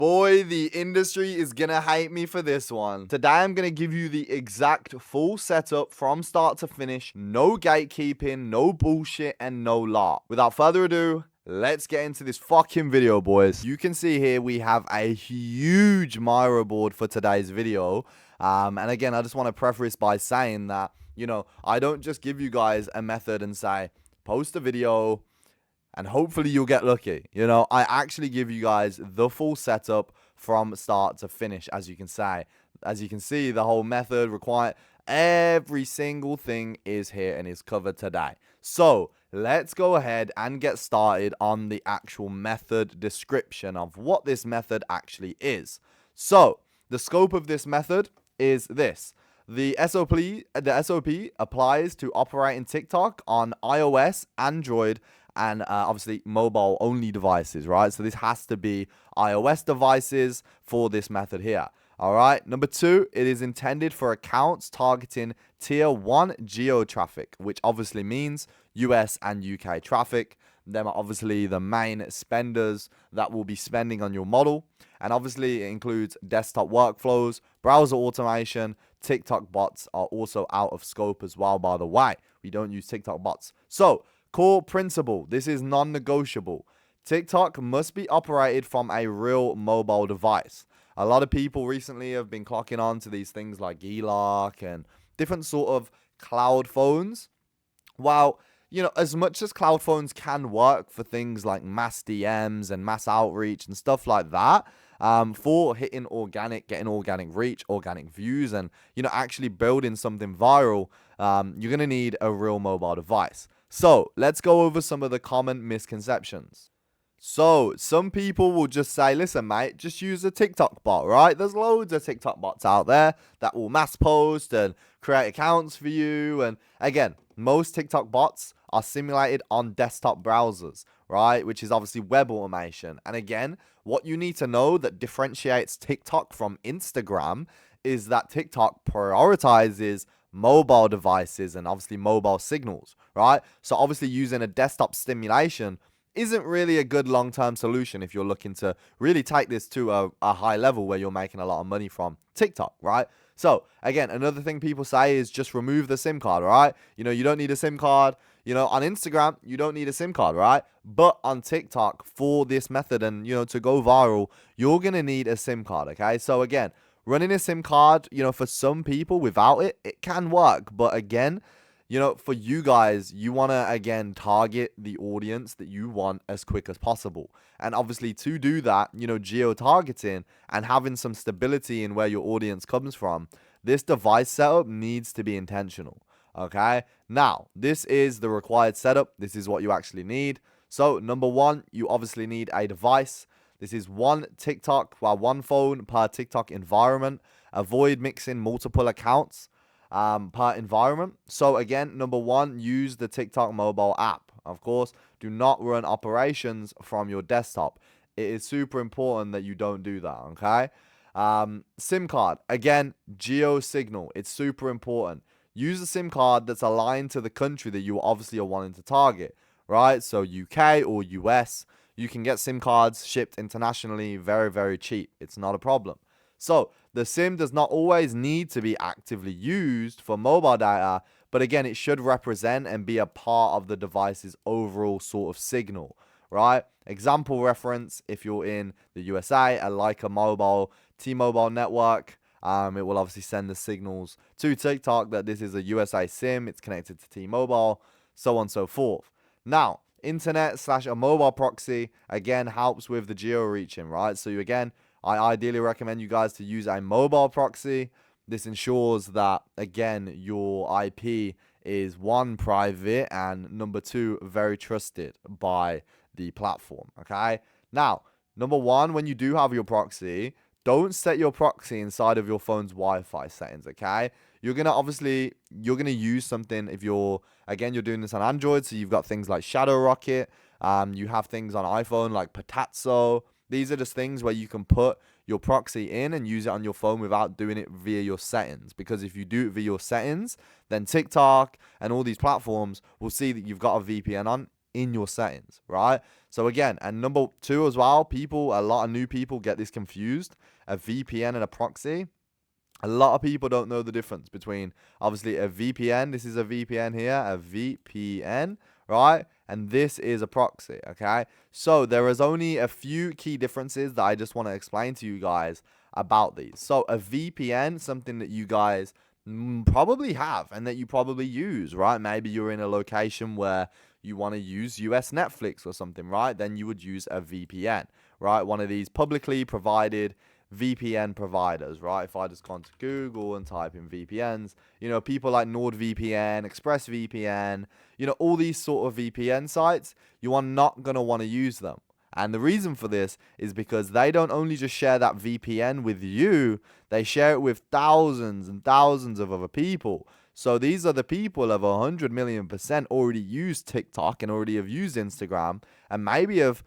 Boy, the industry is gonna hate me for this one. Today, I'm gonna give you the exact full setup from start to finish. No gatekeeping, no bullshit, and no LARP. Without further ado, let's get into this fucking video, boys. You can see here we have a huge Miro board for today's video. And again, I just want to preface by saying that, I don't just give you guys a method and say, post a video, and hopefully you'll get lucky. I actually give you guys the full setup from start to finish, as you can see, the whole method required. Every single thing is here and is covered today. So let's go ahead and get started on the actual method description of what this method actually is. So the scope of this method is this. The SOP applies to operating TikTok on iOS, Android, and obviously mobile only devices, right? So this has to be iOS devices for this method here. All right. Number 2, it is intended for accounts targeting tier 1 geo traffic, which obviously means US and UK traffic. Them are obviously the main spenders that will be spending on your model. And obviously it includes desktop workflows, browser automation. TikTok bots are also out of scope as well, by the way. We don't use TikTok bots. So core principle, this is non-negotiable. TikTok must be operated from a real mobile device. A lot of people recently have been clocking on to these things like E-Lock and different sort of cloud phones. While, as much as cloud phones can work for things like mass DMs and mass outreach and stuff like that, for getting organic reach, organic views, and, actually building something viral, you're going to need a real mobile device. So let's go over some of the common misconceptions. So some people will just say, listen, mate, just use a TikTok bot, right? There's loads of TikTok bots out there that will mass post and create accounts for you. And again, most TikTok bots are simulated on desktop browsers, right? Which is obviously web automation. And again, what you need to know that differentiates TikTok from Instagram is that TikTok prioritizes mobile devices and obviously mobile signals, right? So obviously using a desktop stimulation isn't really a good long-term solution if you're looking to really take this to a high level where you're making a lot of money from TikTok, right? So again, another thing people say is just remove the SIM card, right? You don't need a SIM card. On Instagram, you don't need a SIM card, right? But on TikTok, for this method and, to go viral, you're going to need a SIM card, okay? So again, running a SIM card, for some people without it, it can work. But again, for you guys, you want to, again, target the audience that you want as quick as possible. And obviously to do that, geo-targeting and having some stability in where your audience comes from, this device setup needs to be intentional, okay? Now, this is the required setup. This is what you actually need. So number 1, you obviously need a device. This is one phone per TikTok environment. Avoid mixing multiple accounts per environment. So again, number 1, use the TikTok mobile app. Of course, do not run operations from your desktop. It is super important that you don't do that, okay? SIM card, again, geo signal. It's super important. Use a SIM card that's aligned to the country that you obviously are wanting to target, right? So UK or US, you can get SIM cards shipped internationally very, very cheap. It's not a problem. So the SIM does not always need to be actively used for mobile data, but again, it should represent and be a part of the device's overall sort of signal, right? Example reference, if you're in the USA, like a mobile T-Mobile network, it will obviously send the signals to TikTok that this is a USA SIM, it's connected to T-Mobile, so on and so forth. Now, internet / a mobile proxy, again, helps with the geo reaching, right? So again, I ideally recommend you guys to use a mobile proxy. This ensures that, again, your IP is 1, private, and number 2, very trusted by the platform, okay? Now, number 1, when you do have your proxy, don't set your proxy inside of your phone's Wi-Fi settings, okay? You're going to use something if you're doing this on Android, so you've got things like Shadow Rocket, you have things on iPhone like Patazzo. These are just things where you can put your proxy in and use it on your phone without doing it via your settings. Because if you do it via your settings, then TikTok and all these platforms will see that you've got a VPN on in your settings, right? So again, and number 2 as well, a lot of new people get this confused, a VPN and a proxy. A lot of people don't know the difference between, obviously, a VPN. This is a VPN here, a VPN, right? And this is a proxy, okay? So there is only a few key differences that I just want to explain to you guys about these. So a VPN, something that you guys probably have and that you probably use, right? Maybe you're in a location where you want to use US Netflix or something, right? Then you would use a VPN, right? One of these publicly provided VPN providers, right? If I just go to Google and type in VPNs, people like NordVPN, ExpressVPN, all these sort of VPN sites, you are not going to want to use them. And the reason for this is because they don't only just share that VPN with you, they share it with thousands and thousands of other people. So these are the people of 100 million% already use TikTok and already have used Instagram and maybe have,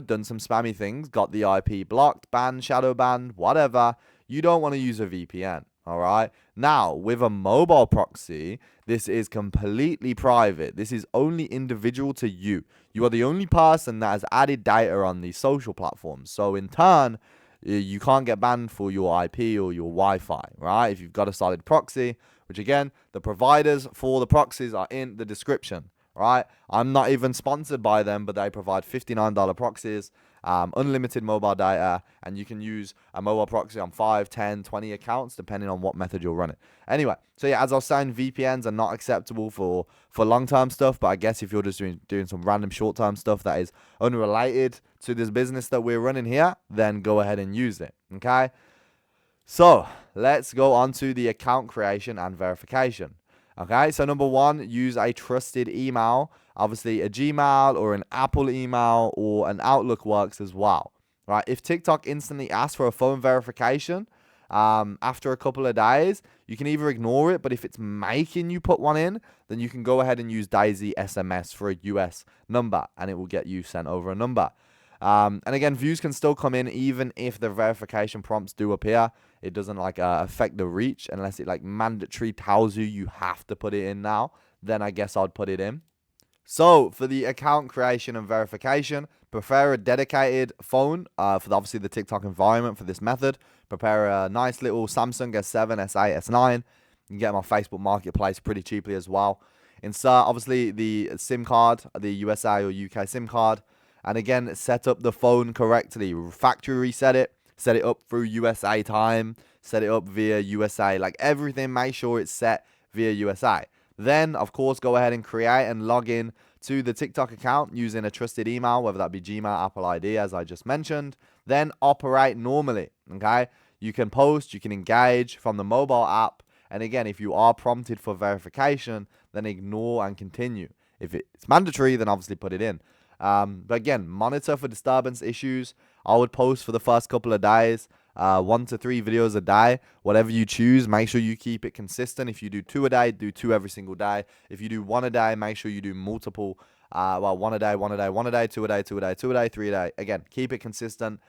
done some spammy things, got the IP blocked, banned, shadow banned, whatever. You don't want to use a VPN, all right? Now, with a mobile proxy, this is completely private. This is only individual to you. You are the only person that has added data on these social platforms. So in turn, you can't get banned for your IP or your Wi-Fi, right? If you've got a solid proxy, which again, the providers for the proxies are in the description, right? I'm not even sponsored by them, but they provide $59 proxies, unlimited mobile data, and you can use a mobile proxy on 5, 10, 20 accounts, depending on what method you're running. Anyway, so yeah, as I was saying, VPNs are not acceptable for long-term stuff, but I guess if you're just doing some random short-term stuff that is unrelated to this business that we're running here, then go ahead and use it, okay? So let's go on to the account creation and verification. Okay, so number 1, use a trusted email. Obviously, a Gmail or an Apple email or an Outlook works as well. Right? If TikTok instantly asks for a phone verification after a couple of days, you can either ignore it, but if it's making you put one in, then you can go ahead and use Daisy SMS for a US number, and it will get you sent over a number. And again, views can still come in even if the verification prompts do appear. It doesn't affect the reach unless it mandatory tells you have to put it in now. Then I guess I'd put it in. So for the account creation and verification, prepare a dedicated phone for obviously the TikTok environment for this method. Prepare a nice little Samsung S7, S8, S9. You can get them on Facebook Marketplace pretty cheaply as well. Insert obviously the SIM card, the USA or UK SIM card. And again, set up the phone correctly. Factory reset it. Set it up through USA time. Set it up via USA. Everything, make sure it's set via USA. Then, of course, go ahead and create and log in to the TikTok account using a trusted email, whether that be Gmail, Apple ID, as I just mentioned. Then operate normally, okay? You can post, you can engage from the mobile app. And again, if you are prompted for verification, then ignore and continue. If it's mandatory, then obviously put it in. But again, monitor for disturbance issues. I would post for the first couple of days, 1 to 3 videos a day. Whatever you choose, make sure you keep it consistent. If you do 2 a day, do 2 every single day. If you do 1 a day, make sure you do multiple. 1 a day, 1 a day, 1 a day, 2 a day, 2 a day, 2 a day, 3 a day. Again, keep it consistent.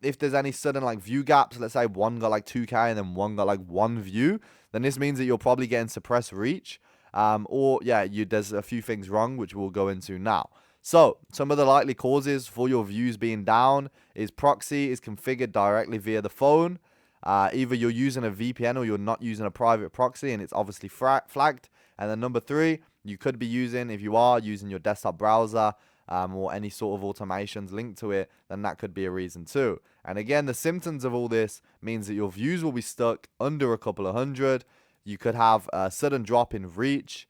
If there's any sudden view gaps, let's say one got 2K and then one got 1 view, then this means that you're probably getting suppressed reach. There's a few things wrong, which we'll go into now. So, some of the likely causes for your views being down is proxy is configured directly via the phone. Either you're using a VPN or you're not using a private proxy, and it's obviously flagged. And then number 3, you could be using, if you are using your desktop browser or any sort of automations linked to it, then that could be a reason too. And again, the symptoms of all this means that your views will be stuck under a couple of hundred. You could have a sudden drop in reach.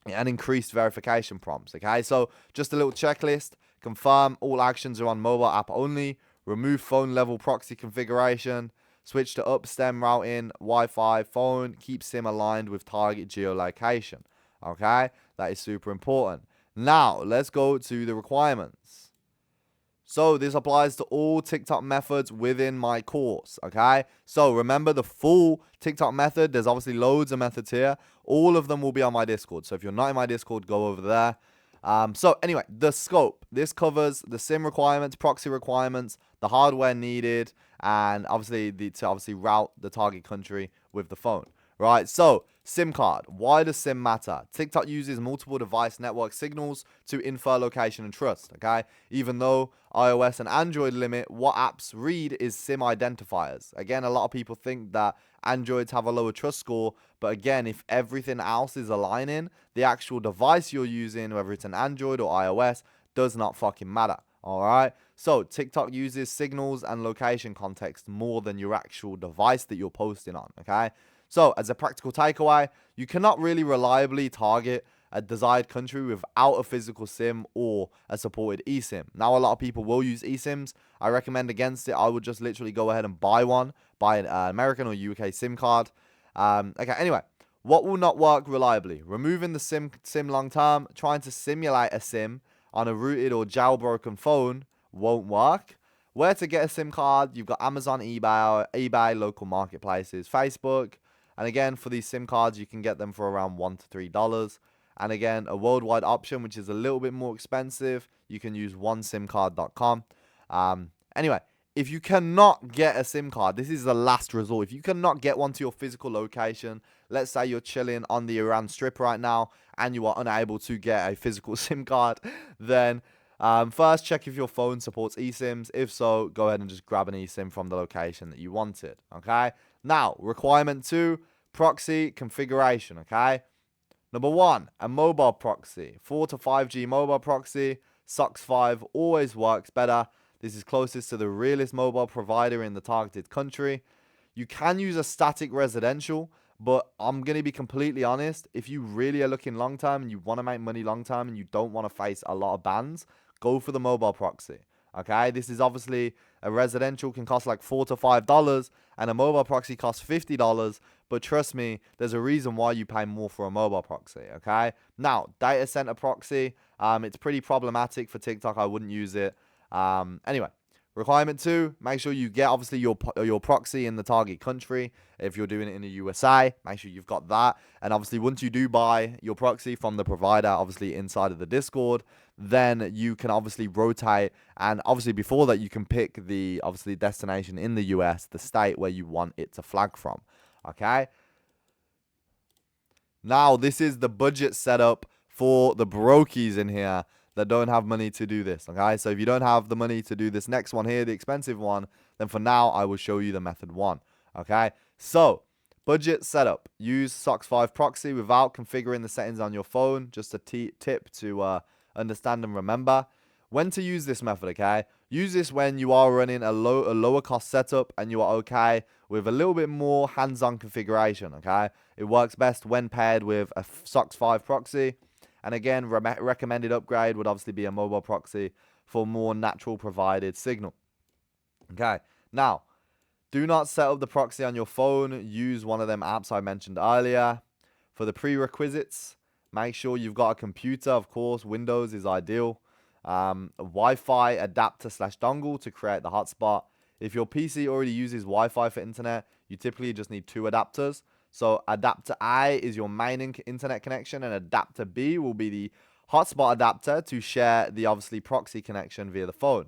And increased verification prompts, okay? So just a little checklist. Confirm all actions are on mobile app only. Remove phone level proxy configuration. Switch to upstem routing, Wi-Fi, phone. Keep SIM aligned with target geolocation, okay? That is super important. Now, let's go to the requirements. So this applies to all TikTok methods within my course, okay? So remember the full TikTok method. There's obviously loads of methods here. All of them will be on my Discord. So if you're not in my Discord, go over there. So anyway, the scope. This covers the SIM requirements, proxy requirements, the hardware needed, and obviously to route the target country with the phone, right? So, SIM card. Why does SIM matter? TikTok uses multiple device network signals to infer location and trust, okay? Even though iOS and Android limit what apps read is SIM identifiers. Again, a lot of people think that Androids have a lower trust score, but again, if everything else is aligning, the actual device you're using, whether it's an Android or iOS, does not fucking matter, all right? So, TikTok uses signals and location context more than your actual device that you're posting on, okay? So, as a practical takeaway, you cannot really reliably target a desired country without a physical SIM or a supported eSIM. Now, a lot of people will use eSIMs. I recommend against it. I would just literally go ahead and buy one, buy an American or UK SIM card. Okay, anyway, what will not work reliably? Removing the SIM long term, trying to simulate a SIM on a rooted or jailbroken phone won't work. Where to get a SIM card? You've got Amazon, eBay, local marketplaces, Facebook. And again, for these SIM cards, you can get them for around $1 to $3. And again, a worldwide option, which is a little bit more expensive, you can use onesimcard.com. Anyway, if you cannot get a SIM card, this is the last resort. If you cannot get one to your physical location, let's say you're chilling on the Iran Strip right now and you are unable to get a physical SIM card, then first check if your phone supports eSIMs. If so, go ahead and just grab an eSIM from the location that you wanted, okay? Now, requirement 2, proxy configuration, okay? Number 1, a mobile proxy. 4 to 5G mobile proxy. SOCs 5 always works better. This is closest to the realest mobile provider in the targeted country. You can use a static residential, but I'm going to be completely honest. If you really are looking long term and you want to make money long term and you don't want to face a lot of bans, go for the mobile proxy. Okay, this is obviously a residential can cost like $4 to $5, and a mobile proxy costs $50. But trust me, there's a reason why you pay more for a mobile proxy. Okay, now data center proxy, it's pretty problematic for TikTok. I wouldn't use it. Anyway, requirement 2, make sure you get obviously your proxy in the target country. If you're doing it in the USA, make sure you've got that. And obviously, once you do buy your proxy from the provider, obviously inside of the Discord, then you can obviously rotate. And obviously, before that, you can pick the obviously destination in the US, the state where you want it to flag from. Okay. Now, this is the budget setup for the brokies in here that don't have money to do this, okay? So if you don't have the money to do this next one here, the expensive one, then for now, I will show you the method 1, okay? So, budget setup. Use SOCs 5 proxy without configuring the settings on your phone. Just a tip to understand and remember. When to use this method, okay? Use this when you are running a lower cost setup and you are okay with a little bit more hands-on configuration, okay? It works best when paired with a SOCs 5 proxy. And again, recommended upgrade would obviously be a mobile proxy for more natural provided signal. Okay, now, do not set up the proxy on your phone. Use one of them apps I mentioned earlier. For the prerequisites, make sure you've got a computer. Of course, Windows is ideal. A Wi-Fi adapter / dongle to create the hotspot. If your PC already uses Wi-Fi for internet, you typically just need 2 adapters. So adapter A is your main internet connection, and adapter B will be the hotspot adapter to share the obviously proxy connection via the phone.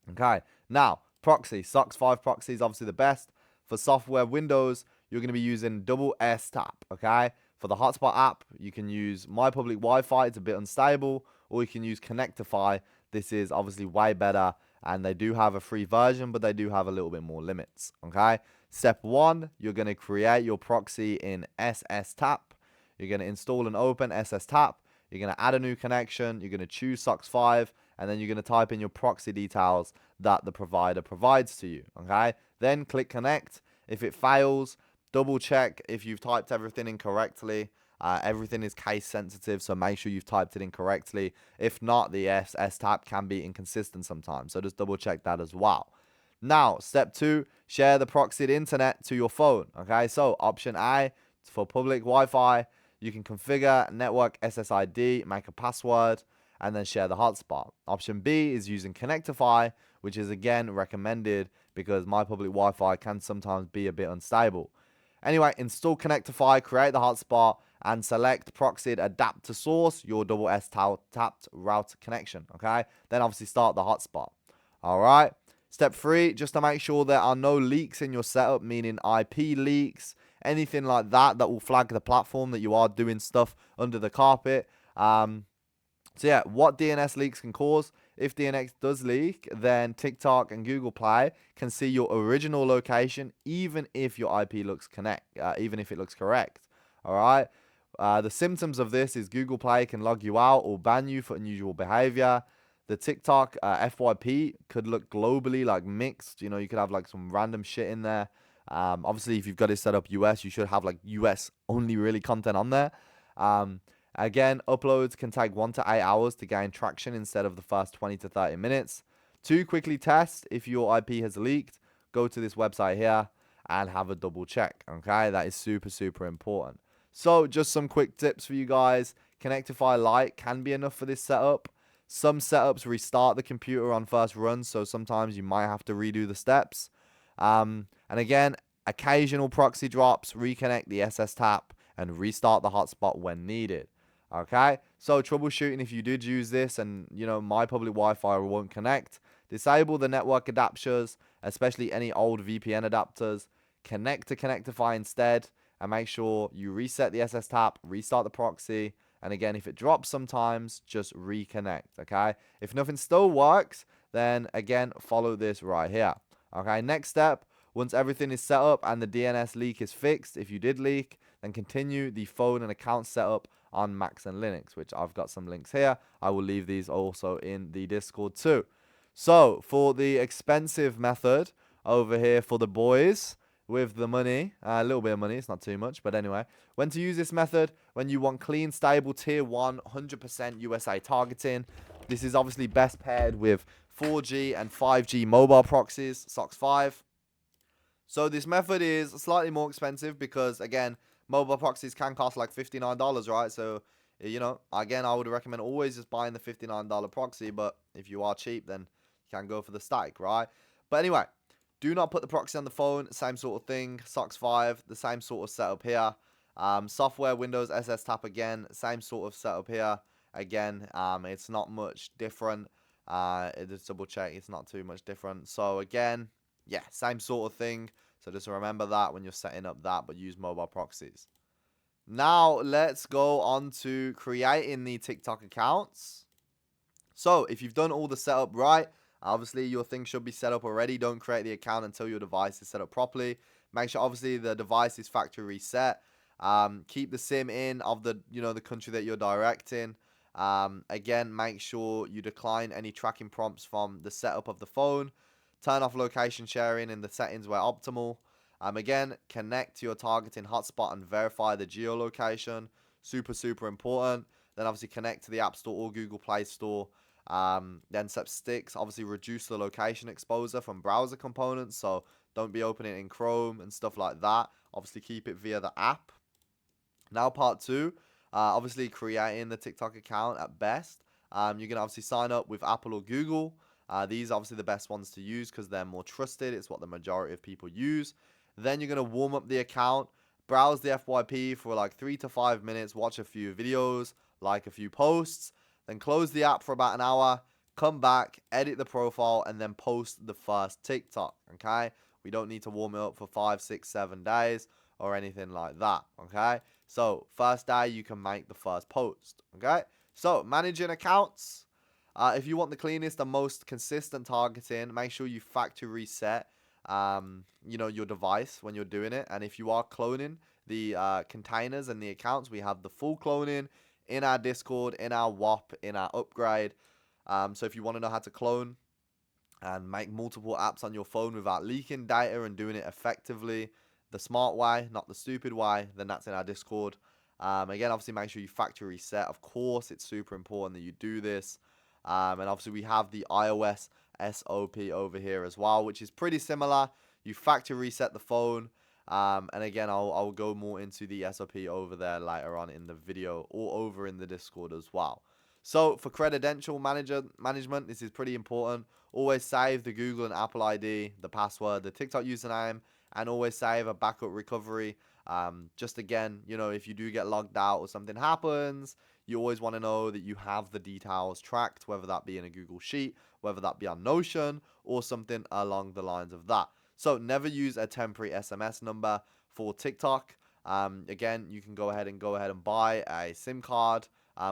Okay, now proxy, SOCs 5 proxy is obviously the best. For software Windows, you're going to be using double S tap, okay? For the hotspot app, you can use My Public Wi-Fi, it's a bit unstable, or you can use Connectify. This is obviously way better, and they do have a free version, but they do have a little bit more limits, okay? Step 1, you're going to create your proxy in SSTAP. You're going to install and open SSTAP. You're going to add a new connection. You're going to choose SOCs 5, and then you're going to type in your proxy details that the provider provides to you, okay? Then click connect. If it fails, double check if you've typed everything in correctly. Everything is case sensitive, so make sure you've typed it in correctly. If not, the SSTAP can be inconsistent sometimes, so just double check that as well. Now, step 2, share the proxied internet to your phone, okay? So option A, for public Wi-Fi, you can configure network SSID, make a password, and then share the hotspot. Option B is using Connectify, which is again recommended because my public Wi-Fi can sometimes be a bit unstable. Anyway, install Connectify, create the hotspot, and select proxied adapt to source your double S tapped route connection, okay? Then obviously start the hotspot, all right? Step 3, just to make sure there are no leaks in your setup, meaning IP leaks, anything like that that will flag the platform that you are doing stuff under the carpet. So yeah, what DNS leaks can cause. If DNS does leak, then TikTok and Google Play can see your original location, even if your IP looks even if it looks correct. All right. The symptoms of this is Google Play can log you out or ban you for unusual behavior. The TikTok FYP could look globally like mixed. You could have like some random shit in there. Obviously, if you've got it set up US, you should have like US only really content on there. Again, uploads can take 1 to 8 hours to gain traction instead of the first 20 to 30 minutes. To quickly test if your IP has leaked, go to this website here and have a double check. Okay, that is super, super important. So just some quick tips for you guys. Connectify Lite can be enough for this setup. Some setups restart the computer on first run, so sometimes you might have to redo the steps. And again, occasional proxy drops, reconnect the SS tap, and restart the hotspot when needed. Okay, so troubleshooting, if you did use this and my public Wi-Fi won't connect, disable the network adapters, especially any old VPN adapters. Connect to Connectify instead, and make sure you reset the SS tap, restart the proxy, and again, if it drops sometimes, just reconnect. Okay, if nothing still works, then again, follow this right here. Okay, next step, once everything is set up and the DNS leak is fixed, if you did leak, then continue the phone and account setup on Macs and Linux, which I've got some links here. I will leave these also in the Discord too. So for the expensive method over here for the boys with the money, a little bit of money, it's not too much, but anyway, when to use this method, when you want clean, stable, tier 1, 100% USA targeting. This is obviously best paired with 4G and 5G mobile proxies, SOCs 5. So this method is slightly more expensive because, again, mobile proxies can cost like $59, right? So, again, I would recommend always just buying the $59 proxy. But if you are cheap, then you can go for the static, right? But anyway, do not put the proxy on the phone. Same sort of thing. SOCs 5, the same sort of setup here. Software, Windows, SS tap again. Same sort of setup here. Again, it's not much different. Just double check. It's not too much different. So, again, yeah, same sort of thing. So just remember that when you're setting up that, but use mobile proxies. Now, let's go on to creating the TikTok accounts. So if you've done all the setup right, obviously your thing should be set up already. Don't create the account until your device is set up properly. Make sure obviously the device is factory reset. Keep the SIM in of the the country that you're directing. Again, make sure you decline any tracking prompts from the setup of the phone. Turn off location sharing in the settings where optimal. Again, connect to your targeting hotspot and verify the geolocation. Super, super important. Then obviously connect to the App Store or Google Play Store. Then step 6, obviously reduce the location exposure from browser components. So don't be opening it in Chrome and stuff like that. Obviously keep it via the app. Now part 2, obviously creating the TikTok account at best. You can obviously sign up with Apple or Google. These are obviously the best ones to use because they're more trusted. It's what the majority of people use. Then you're going to warm up the account, browse the FYP for like 3 to 5 minutes, watch a few videos, like a few posts, then close the app for about an hour, come back, edit the profile, and then post the first TikTok, okay? We don't need to warm it up for 5, 6, 7 days or anything like that, okay? So first day, you can make the first post, okay? So managing accounts. If you want the cleanest and most consistent targeting, make sure you factory reset, your device when you're doing it. And if you are cloning the containers and the accounts, we have the full cloning in our Discord, in our WAP, in our upgrade. So if you want to know how to clone and make multiple apps on your phone without leaking data and doing it effectively, the smart way, not the stupid way, then that's in our Discord. Again, obviously make sure you factory reset. Of course, it's super important that you do this. And obviously we have the iOS SOP over here as well, which is pretty similar. You factory reset the phone. And again, I'll go more into the SOP over there later on in the video or over in the Discord as well. So for credential management, this is pretty important. Always save the Google and Apple ID, the password, the TikTok username, and always save a backup recovery. Just again, if you do get logged out or something happens, you always want to know that you have the details tracked, whether that be in a Google Sheet, whether that be on Notion, or something along the lines of that. So never use a temporary SMS number for TikTok. Again, you can go ahead and buy a SIM card,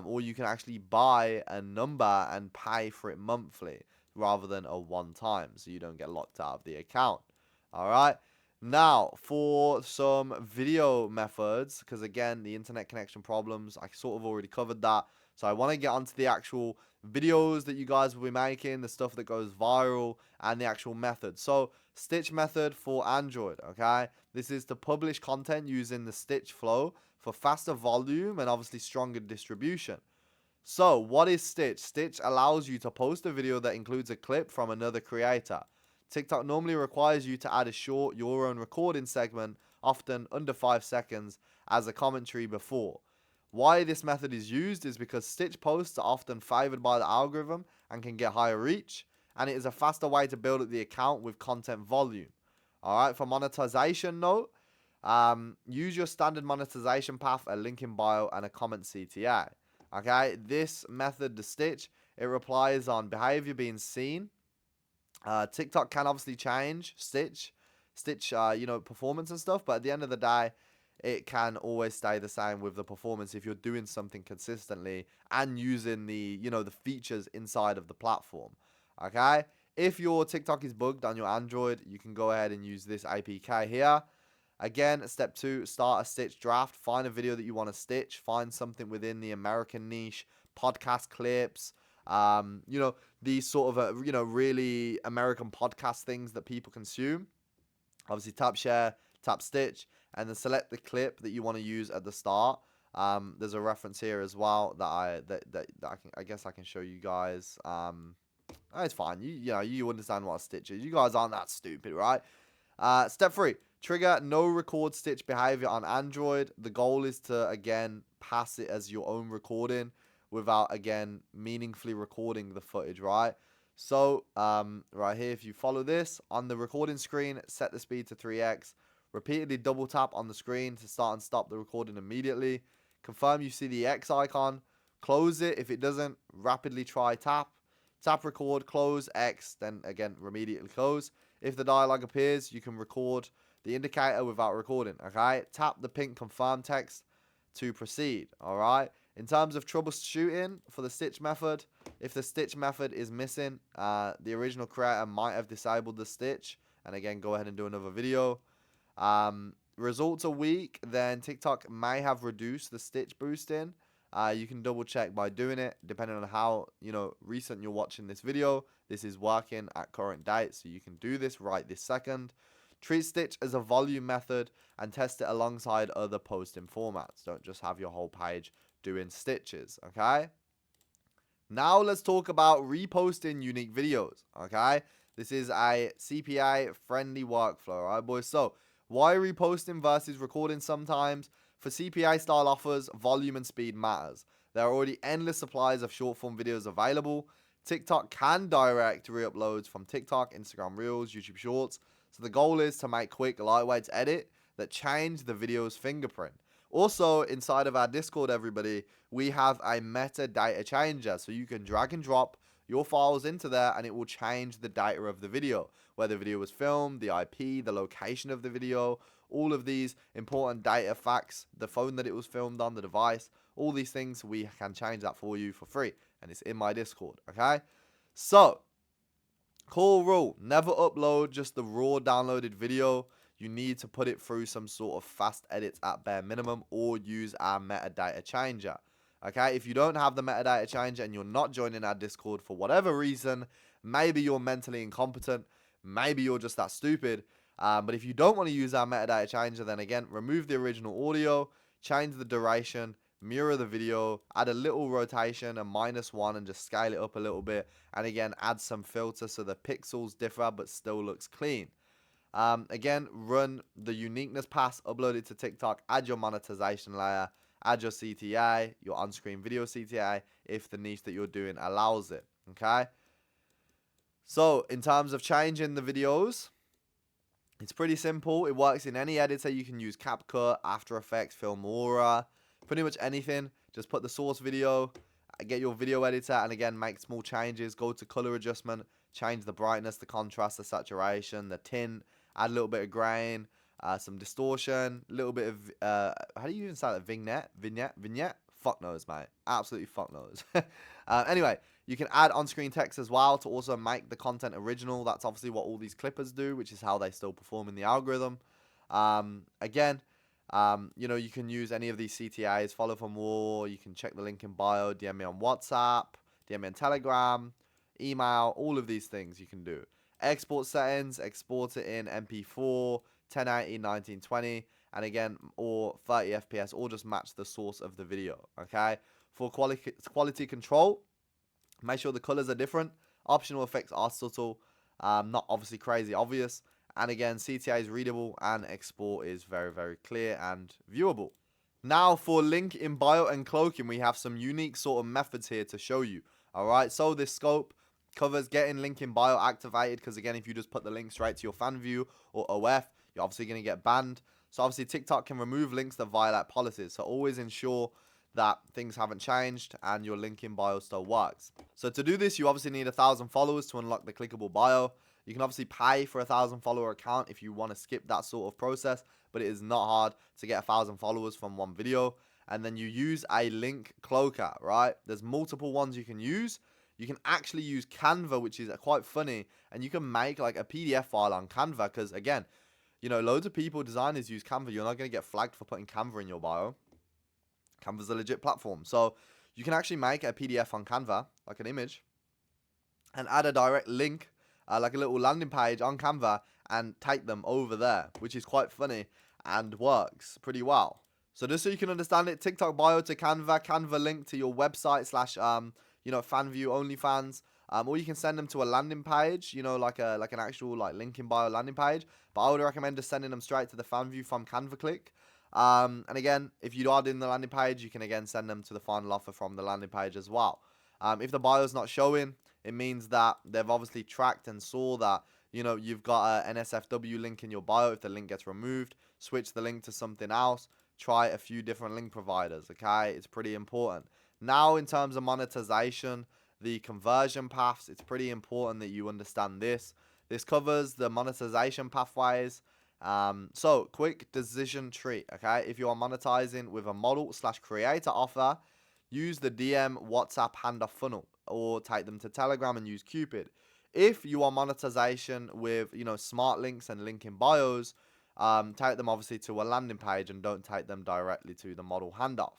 or you can actually buy a number and pay for it monthly rather than a one time, so you don't get locked out of the account. All right. Now, for some video methods, because again, the internet connection problems, I sort of already covered that. So I want to get onto the actual videos that you guys will be making, the stuff that goes viral, and the actual method. So, Stitch method for Android, okay? This is to publish content using the Stitch flow for faster volume and obviously stronger distribution. So, what is Stitch? Stitch allows you to post a video that includes a clip from another creator. TikTok normally requires you to add a short, your own recording segment, often under 5 seconds, as a commentary before. Why this method is used is because Stitch posts are often favored by the algorithm and can get higher reach, and it is a faster way to build up the account with content volume. Alright, for monetization note, use your standard monetization path, a link in bio, and a comment CTA. Okay, this method, the Stitch, it relies on behavior being seen. TikTok can obviously change Stitch, performance and stuff, but at the end of the day, it can always stay the same with the performance if you're doing something consistently and using the features inside of the platform. Okay, if your TikTok is bugged on your Android, you can go ahead and use this APK here. Again, step 2, start a Stitch draft. Find a video that you want to stitch. Find something within the American niche, podcast clips, these sort of, really American podcast things that people consume. Obviously, tap share, tap stitch, and then select the clip that you want to use at the start. There's a reference here as well that I guess I can show you guys. It's fine. You understand what a stitch is. You guys aren't that stupid, right? Step 3, trigger no record stitch behavior on Android. The goal is to, again, pass it as your own recording without, again, meaningfully recording the footage, right? So, right here, if you follow this, on the recording screen, set the speed to 3x. Repeatedly double tap on the screen to start and stop the recording immediately. Confirm you see the X icon. Close it. If it doesn't, rapidly try tap. Tap record, close, X, then again, immediately close. If the dialog appears, you can record the indicator without recording, okay? Tap the pink confirm text to proceed, all right? In terms of troubleshooting for the stitch method, if the stitch method is missing, the original creator might have disabled the stitch. And again, go ahead and do another video. Results are weak, then TikTok may have reduced the stitch boosting. You can double check by doing it, depending on how recent you're watching this video. This is working at current date, so you can do this right this second. Treat Stitch as a volume method and test it alongside other posting formats. Don't just have your whole page doing stitches, okay? Now let's talk about reposting unique videos, okay? This is a CPA-friendly workflow, all right, boys? So, why reposting versus recording sometimes? For CPA-style offers, volume and speed matters. There are already endless supplies of short-form videos available. TikTok can direct re-uploads from TikTok, Instagram Reels, YouTube Shorts. So the goal is to make quick, lightweight edit that change the video's fingerprint. Also, inside of our Discord, everybody, we have a metadata changer. So you can drag and drop your files into there and it will change the data of the video. Where the video was filmed, the IP, the location of the video, all of these important data facts, the phone that it was filmed on, the device, all these things, we can change that for you for free. And it's in my Discord, okay? So, core rule, never upload just the raw downloaded video. You need to put it through some sort of fast edits at bare minimum or use our metadata changer. Okay, if you don't have the metadata changer and you're not joining our Discord for whatever reason, maybe you're mentally incompetent, maybe you're just that stupid. But if you don't want to use our metadata changer, then again, remove the original audio, change the duration, mirror the video, add a little rotation, a -1, and just scale it up a little bit. And again, add some filter so the pixels differ but still looks clean. Again, run the uniqueness pass, upload it to TikTok, add your monetization layer, add your CTA, your on-screen video CTA, if the niche that you're doing allows it, okay? So, in terms of changing the videos, it's pretty simple. It works in any editor. You can use CapCut, After Effects, Filmora, pretty much anything. Just put the source video, get your video editor, and again, make small changes. Go to color adjustment, change the brightness, the contrast, the saturation, the tint, add a little bit of grain, some distortion, a little bit of, how do you even say that? Vignette? Fuck knows, mate. Absolutely fuck knows. Anyway, you can add on-screen text as well to also make the content original. That's obviously what all these clippers do, which is how they still perform in the algorithm. Again, you can use any of these CTAs, follow for more. You can check the link in bio, DM me on WhatsApp, DM me on Telegram, email, all of these things you can do. Export settings, export it in MP4, 1080, 1920, and again, or 30 FPS, or just match the source of the video, okay? For quality control, make sure the colors are different. Optional effects are subtle, not obviously crazy obvious. And again, CTA is readable and export is very, very clear and viewable. Now for link in bio and cloaking, we have some unique sort of methods here to show you. Alright, so this scope covers getting link in bio activated, because again, if you just put the link straight to your fan view or OF, you're obviously going to get banned. So obviously TikTok can remove links that violate policies. So always ensure that things haven't changed and your link in bio still works. So to do this, you obviously need 1,000 followers to unlock the clickable bio. You can obviously pay for 1,000 follower account if you want to skip that sort of process, but it is not hard to get 1,000 followers from one video. And then you use a link cloaker, right? There's multiple ones you can use. You can actually use Canva, which is quite funny, and you can make like a PDF file on Canva, because again, loads of people, designers, use Canva. You're not going to get flagged for putting Canva in your bio. Canva's a legit platform. So you can actually make a PDF on Canva, like an image, and add a direct link, like a little landing page on Canva, and take them over there, which is quite funny and works pretty well. So just so you can understand it, TikTok bio to Canva, Canva link to your website slash fan view OnlyFans, or you can send them to a landing page, like an actual like link in bio landing page. But I would recommend just sending them straight to the fan view from Canva click. And again, if you are doing the landing page, you can again send them to the final offer from the landing page as well. If the bio's not showing, it means that they've obviously tracked and saw that you've got an NSFW link in your bio. If the link gets removed, switch the link to something else. Try a few different link providers, okay? It's pretty important. Now, in terms of monetization, the conversion paths, it's pretty important that you understand this. This covers the monetization pathways. So, quick decision tree, okay? If you are monetizing with a model / creator offer, use the DM WhatsApp handoff funnel, or take them to Telegram and use Cupid. If you are monetization with, smart links and link in bios, take them obviously to a landing page and don't take them directly to the model handoff.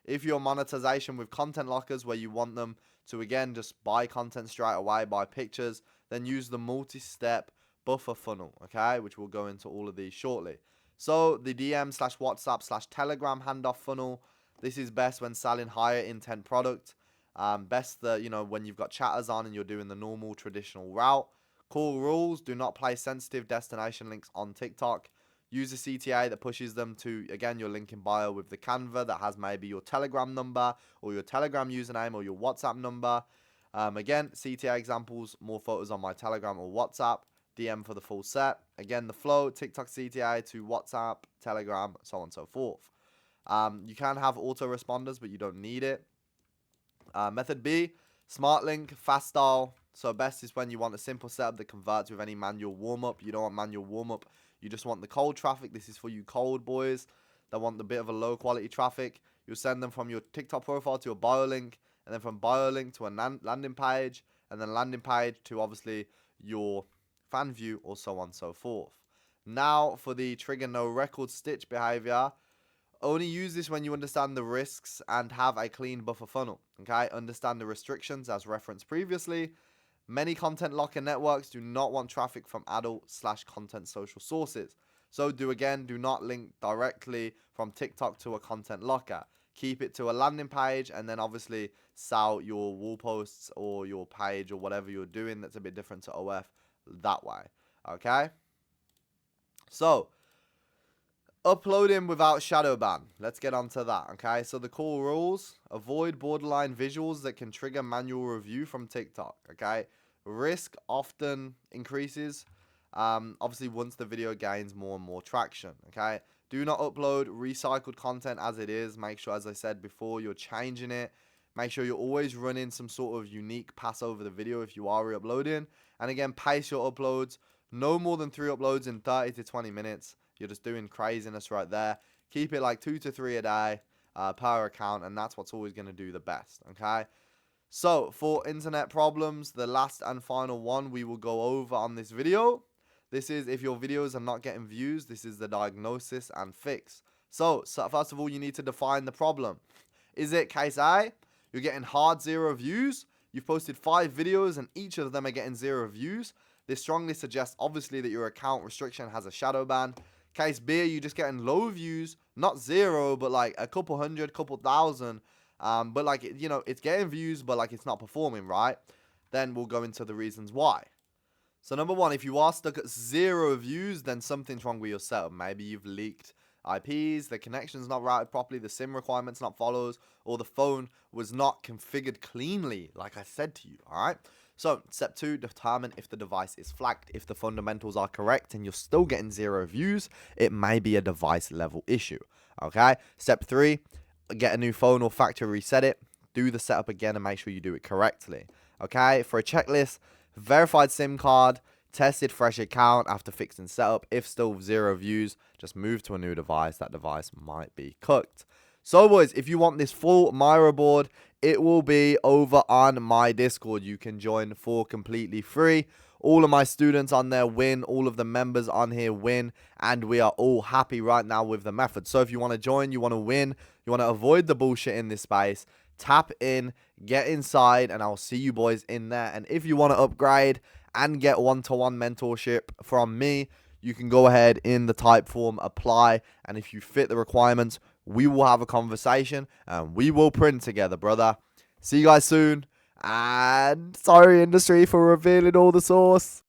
If you're monetization with content lockers, where you want them to, again, just buy content straight away, buy pictures, then use the multi-step buffer funnel, okay, which we'll go into all of these shortly. So the DM / WhatsApp / Telegram handoff funnel, this is best when selling higher intent product. Best that, when you've got chatters on and you're doing the normal traditional route. Core rules: do not place sensitive destination links on TikTok. Use a CTA that pushes them to, again, your link in bio with the Canva that has maybe your Telegram number or your Telegram username or your WhatsApp number. Again, CTA examples: more photos on my Telegram or WhatsApp. DM for the full set. Again, the flow: TikTok CTA to WhatsApp, Telegram, so on and so forth. You can have autoresponders, but you don't need it. Method B: smart link, fast style. So best is when you want a simple setup that converts with any manual warm-up. You don't want manual warm-up. You just want the cold traffic. This is for you cold boys that want the bit of a low quality traffic. You'll send them from your TikTok profile to your bio link, and then from bio link to a landing page, and then landing page to obviously your fan view, or so on and so forth. Now for the trigger no record stitch behavior. Only use this when you understand the risks and have a clean buffer funnel, okay? Understand the restrictions as referenced previously. Many content locker networks do not want traffic from adult / content social sources. So do not link directly from TikTok to a content locker. Keep it to a landing page, and then obviously sell your wall posts or your page or whatever you're doing that's a bit different to OF that way, okay? So, uploading without shadow ban. Let's get on to that, okay? So the core rules: avoid borderline visuals that can trigger manual review from TikTok, okay? Risk often increases, obviously, once the video gains more and more traction, okay? Do not upload recycled content as it is. Make sure, as I said before, you're changing it. Make sure you're always running some sort of unique pass over the video if you are re-uploading. And again, pace your uploads. No more than 3 uploads in 30 to 20 minutes. You're just doing craziness right there. Keep it like 2 to 3 a day per account, and that's what's always going to do the best, okay? So, for internet problems, the last and final one we will go over on this video. This is if your videos are not getting views. This is the diagnosis and fix. So first of all, you need to define the problem. Is it case A? You're getting hard 0 views. You've posted 5 videos and each of them are getting 0 views. This strongly suggests, obviously, that your account restriction has a shadow ban. Case B, you're just getting low views, not 0, but like a couple hundred, couple thousand. But like, you know, it's getting views, but like it's not performing, right? Then we'll go into the reasons why. So number 1, if you are stuck at 0 views, then something's wrong with your setup. Maybe you've leaked IPs, the connection's not routed properly, the SIM requirements not followed, or the phone was not configured cleanly, like I said to you, alright? So, step 2, determine if the device is flagged. If the fundamentals are correct and you're still getting 0 views, it may be a device level issue, okay? Step 3, get a new phone or factory reset it. Do the setup again and make sure you do it correctly, okay? For a checklist, verified SIM card, tested fresh account after fixing setup. If still 0 views, just move to a new device. That device might be cooked. So boys, if you want this full Miro board, it will be over on my Discord. You can join for completely free. All of my students on there win. All of the members on here win. And we are all happy right now with the method. So if you want to join, you want to win, you want to avoid the bullshit in this space, tap in, get inside, and I'll see you boys in there. And if you want to upgrade and get one-to-one mentorship from me, you can go ahead in the type form, apply, and if you fit the requirements, we will have a conversation and we will print together, brother. See you guys soon, and sorry industry for revealing all the source.